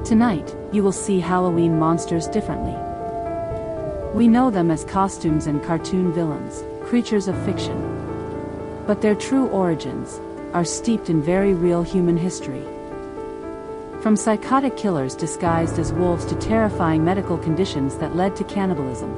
Tonight, you will see Halloween monsters differently. We know them as costumes and cartoon villains, creatures of fiction. But their true origins are steeped in very real human history. From psychotic killers disguised as wolves to terrifying medical conditions that led to cannibalism.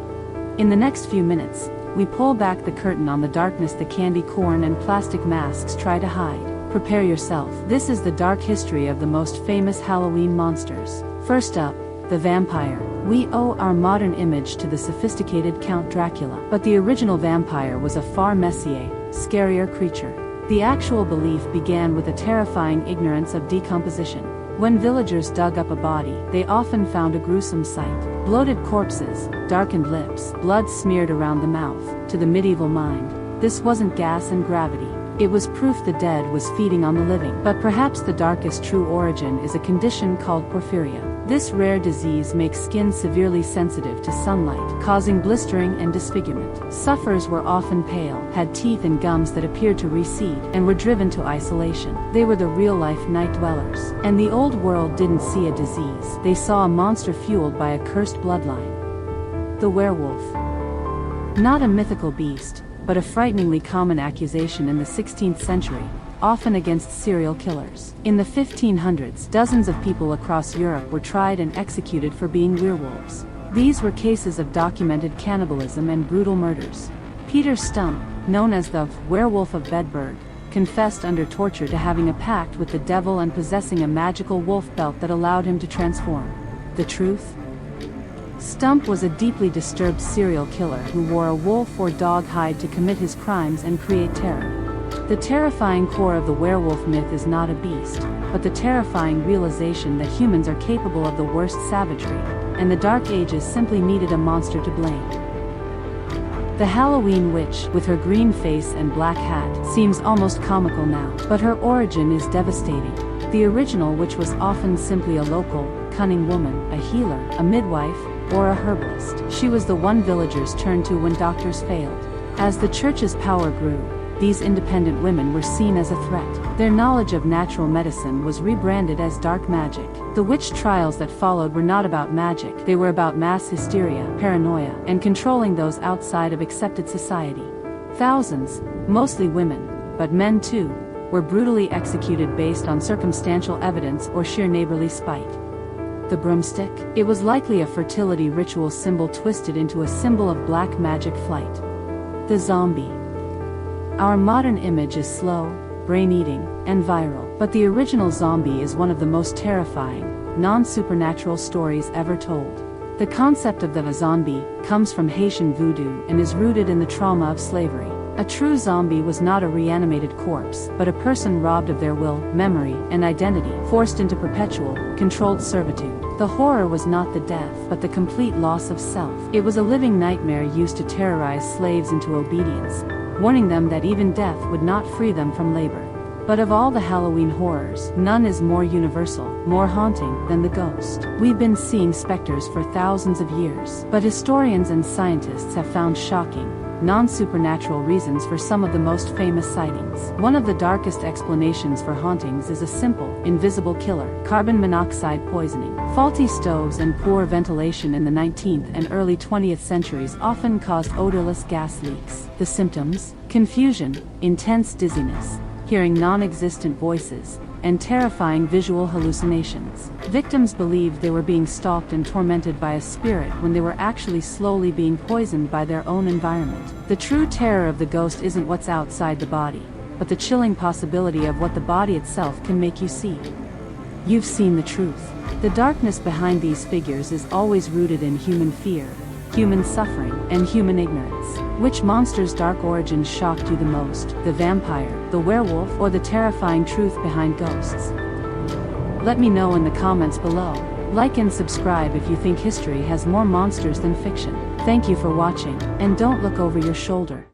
In the next few minutes, we pull back the curtain on the darkness the candy corn and plastic masks try to hide. Prepare yourself. This is the dark history of the most famous Halloween monsters. First up, the vampire. We owe our modern image to the sophisticated Count Dracula, but the original vampire was a far messier, scarier creature. The actual belief began with a terrifying ignorance of decomposition. When villagers dug up a body, they often found a gruesome sight. Bloated corpses, darkened lips, blood smeared around the mouth. To the medieval mind, this wasn't gas and gravity. It was proof the dead was feeding on the living. But perhaps the darkest true origin is a condition called porphyria. This rare disease makes skin severely sensitive to sunlight, causing blistering and disfigurement. Sufferers were often pale, had teeth and gums that appeared to recede, and were driven to isolation. They were the real-life night dwellers. And the old world didn't see a disease. They saw a monster fueled by a cursed bloodline. The werewolf. Not a mythical beast, but a frighteningly common accusation in the 16th century, often against serial killers. In the 1500s, dozens of people across Europe were tried and executed for being werewolves. These were cases of documented cannibalism and brutal murders. Peter Stump, known as the Werewolf of Bedburg, confessed under torture to having a pact with the devil and possessing a magical wolf belt that allowed him to transform. The truth? Stump was a deeply disturbed serial killer who wore a wolf or dog hide to commit his crimes and create terror. The terrifying core of the werewolf myth is not a beast, but the terrifying realization that humans are capable of the worst savagery, and the Dark Ages simply needed a monster to blame. The Halloween witch, with her green face and black hat, seems almost comical now, but her origin is devastating. The original witch was often simply a local, cunning woman, a healer, a midwife, or a herbalist. She was the one villagers turned to when doctors failed. As the church's power grew, these independent women were seen as a threat. Their knowledge of natural medicine was rebranded as dark magic. The witch trials that followed were not about magic, they were about mass hysteria, paranoia, and controlling those outside of accepted society. Thousands, mostly women, but men too, were brutally executed based on circumstantial evidence or sheer neighborly spite. The broomstick? It was likely a fertility ritual symbol twisted into a symbol of black magic flight. The zombie. Our modern image is slow, brain-eating, and viral, but the original zombie is one of the most terrifying, non-supernatural stories ever told. The concept of the zombie comes from Haitian voodoo and is rooted in the trauma of slavery. A true zombie was not a reanimated corpse, but a person robbed of their will, memory, and identity, forced into perpetual, controlled servitude. The horror was not the death, but the complete loss of self. It was a living nightmare used to terrorize slaves into obedience, warning them that even death would not free them from labor. But of all the Halloween horrors, none is more universal, more haunting, than the ghost. We've been seeing specters for thousands of years, but historians and scientists have found shocking, non-supernatural reasons for some of the most famous sightings. One of the darkest explanations for hauntings is a simple, invisible killer: carbon monoxide poisoning. Faulty stoves and poor ventilation in the 19th and early 20th centuries often caused odorless gas leaks. The symptoms? Confusion, intense dizziness, hearing non-existent voices, and terrifying visual hallucinations. Victims believed they were being stalked and tormented by a spirit when they were actually slowly being poisoned by their own environment. The true terror of the ghost isn't what's outside the body, but the chilling possibility of what the body itself can make you see. You've seen the truth. The darkness behind these figures is always rooted in human fear, human suffering, and human ignorance. Which monster's dark origin shocked you the most? The vampire, the werewolf, or the terrifying truth behind ghosts? Let me know in the comments below. Like and subscribe if you think history has more monsters than fiction. Thank you for watching, and don't look over your shoulder.